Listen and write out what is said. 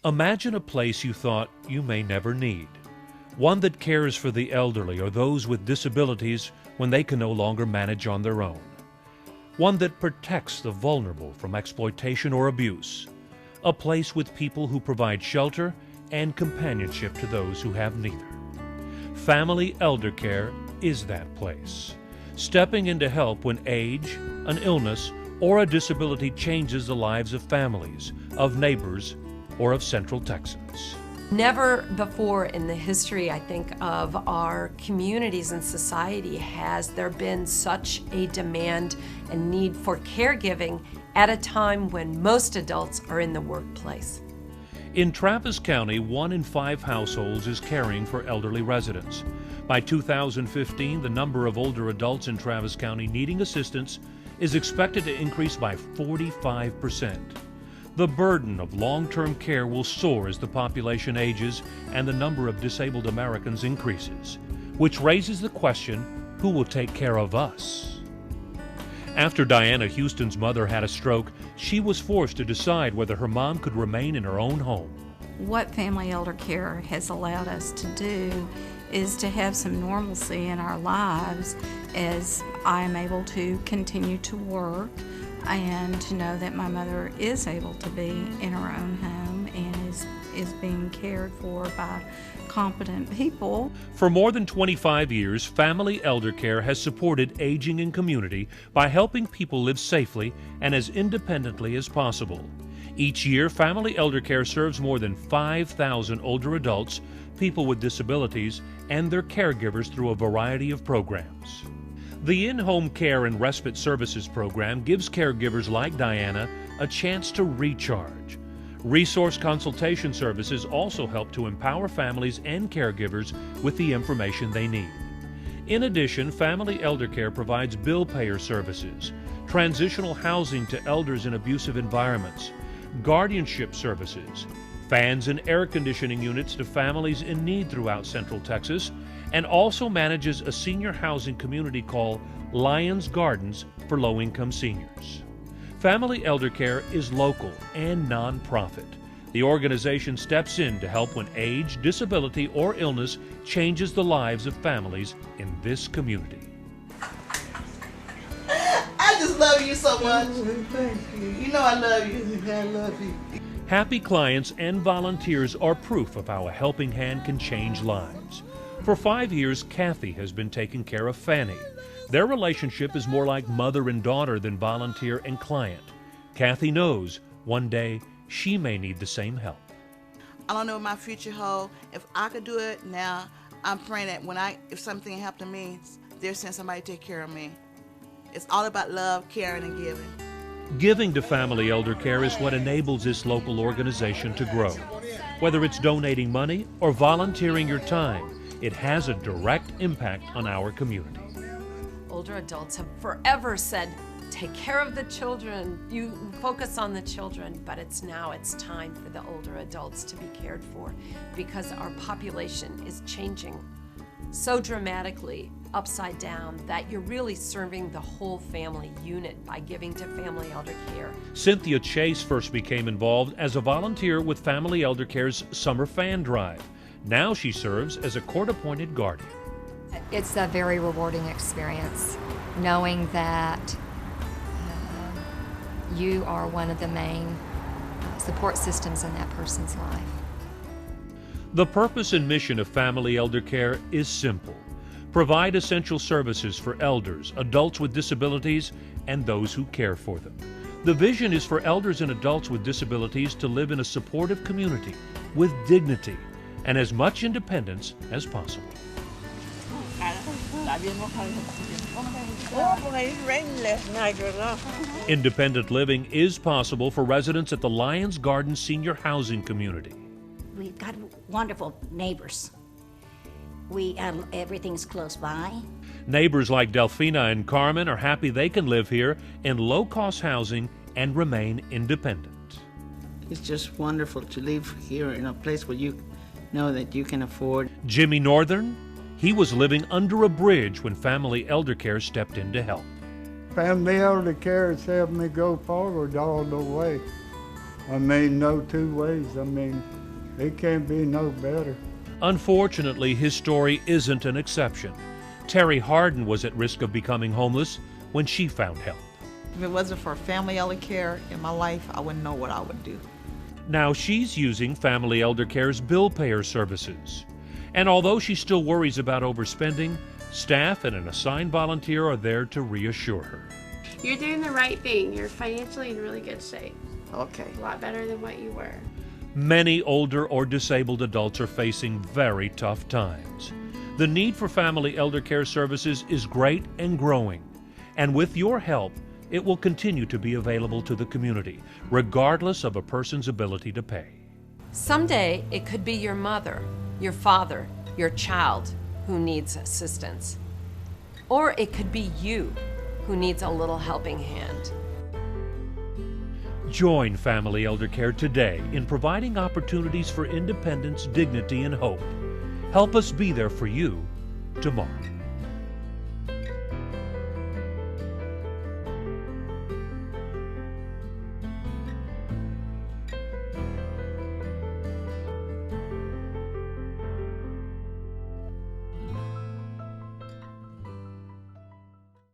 Imagine a place you thought you may never need. One that cares for the elderly or those with disabilities when they can no longer manage on their own. One that protects the vulnerable from exploitation or abuse. A place with people who provide shelter and companionship to those who have neither. Family Eldercare is that place, stepping in to help when age, an illness, or a disability changes the lives of families, of neighbors, or of Central Texans. Never before in the history, I think, of our communities and society has there been such a demand and need for caregiving at a time when most adults are in the workplace. In Travis County, 1 in 5 households is caring for elderly residents. By 2015, the number of older adults in Travis County needing assistance is expected to increase by 45%. The burden of long-term care will soar as the population ages and the number of disabled Americans increases, which raises the question, who will take care of us? After Diana Houston's mother had a stroke, she was forced to decide whether her mom could remain in her own home. What Family Eldercare has allowed us to do is to have some normalcy in our lives as I am able to continue to work and to know that my mother is able to be in her own home and is being cared for by competent people. For more than 25 years, Family Eldercare has supported aging in community by helping people live safely and as independently as possible. Each year, Family Eldercare serves more than 5,000 older adults, people with disabilities, and their caregivers through a variety of programs. The In-Home Care and Respite Services program gives caregivers like Diana a chance to recharge. Resource consultation services also help to empower families and caregivers with the information they need. In addition, Family Eldercare provides bill payer services, transitional housing to elders in abusive environments, guardianship services, fans and air conditioning units to families in need throughout Central Texas, and also manages a senior housing community called Lions Gardens for low-income seniors. Family Eldercare is local and nonprofit. The organization steps in to help when age, disability, or illness changes the lives of families in this community. I just love you so much. Thank you. You know I love you. I love you. Happy clients and volunteers are proof of how a helping hand can change lives. For 5 years, Kathy has been taking care of Fanny. Their relationship is more like mother and daughter than volunteer and client. Kathy knows one day she may need the same help. I don't know what my future holds. If I could do it now, I'm praying that if something happened to me, there's somebody to take care of me. It's all about love, caring, and giving. Giving to Family Eldercare is what enables this local organization to grow. Whether it's donating money or volunteering your time, it has a direct impact on our community. Older adults have forever said, take care of the children, you focus on the children, but it's time for the older adults to be cared for because our population is changing so dramatically upside down that you're really serving the whole family unit by giving to Family Eldercare. Cynthia Chase first became involved as a volunteer with Family Eldercare's Summer Fan Drive. Now she serves as a court-appointed guardian. It's a very rewarding experience, knowing that you are one of the main support systems in that person's life. The purpose and mission of Family Eldercare is simple. Provide essential services for elders, adults with disabilities, and those who care for them. The vision is for elders and adults with disabilities to live in a supportive community with dignity and as much independence as possible. Independent living is possible for residents at the Lions Garden Senior Housing Community. We've got wonderful neighbors. Everything's close by. Neighbors like Delphina and Carmen are happy they can live here in low-cost housing and remain independent. It's just wonderful to live here in a place where you know that you can afford. Jimmy Northern, he was living under a bridge when Family Eldercare stepped in to help. Family Eldercare has helped me go forward all the way. I mean, no two ways. I mean, it can't be no better. Unfortunately, his story isn't an exception. Terry Harden was at risk of becoming homeless when she found help. If it wasn't for family elder care in my life, I wouldn't know what I would do. Now she's using Family Eldercare's bill payer services. And although she still worries about overspending, staff and an assigned volunteer are there to reassure her. You're doing the right thing. You're financially in really good shape. Okay. A lot better than what you were. Many older or disabled adults are facing very tough times. The need for Family Eldercare services is great and growing. And with your help, it will continue to be available to the community, regardless of a person's ability to pay. Someday, it could be your mother, your father, your child who needs assistance. Or it could be you who needs a little helping hand. Join Family Eldercare today in providing opportunities for independence, dignity, and hope. Help us be there for you tomorrow.